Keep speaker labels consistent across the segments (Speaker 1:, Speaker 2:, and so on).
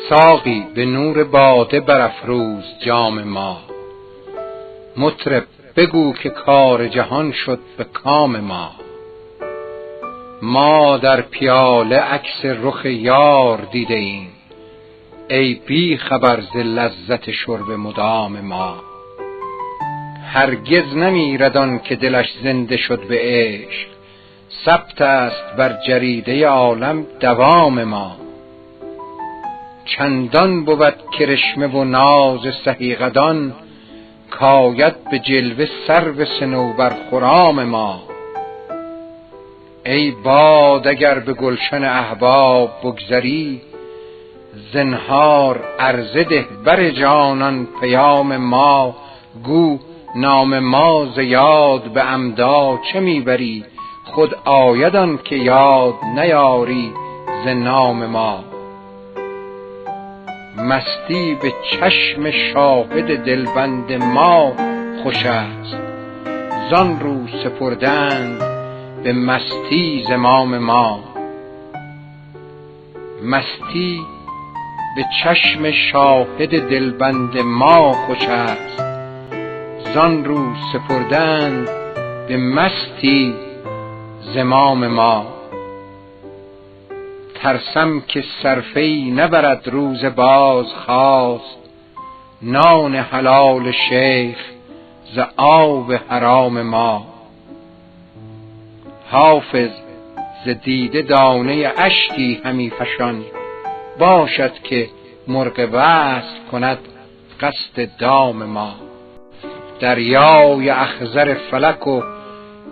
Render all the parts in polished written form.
Speaker 1: ساقی به نور باده برافروز جام ما. مطرب بگو که کار جهان شد به کام ما. ما در پیاله عکس رخ یار دیده ایم، ای بی خبر ز لذت شرب مدام ما. هرگز نمیرد آن که دلش زنده شد به عشق، ثبت است بر جریده عالم دوام ما. چندان بود کرشمه و ناز سهی قدان، کاید به جلوه سرو صنوبر خرام ما. ای باد اگر به گلشن احباب بگذری، زنهار عرضه ده بر جانان پیام ما. گو نام ما ز یاد به عمدا چه میبری، خود آید آن که یاد نیاری ز نام ما. مستی به چشم شاهد دلبند ما خوش است، زان رو سپردند به مستی زمام ما. مستی به چشم شاهد دلبند ما خوش است، زان رو سپردند به مستی زمام ما. ترسم که صرفه‌ای نبرد روز باز خواست، نان حلال شیخ ز آب حرام ما. حافظ ز دیده دانه اشکی همی فشان، باشد که مرغ وصل کند قصد دام ما. دریای اخضر فلک و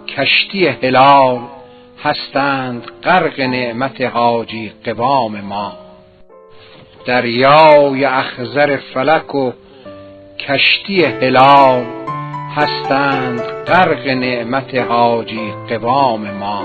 Speaker 1: کشتی هلال، هستند غرق نعمت حاجی قوام ما. دریای اخضر فلک و کشتی هلال، هستند غرق نعمت حاجی قوام ما.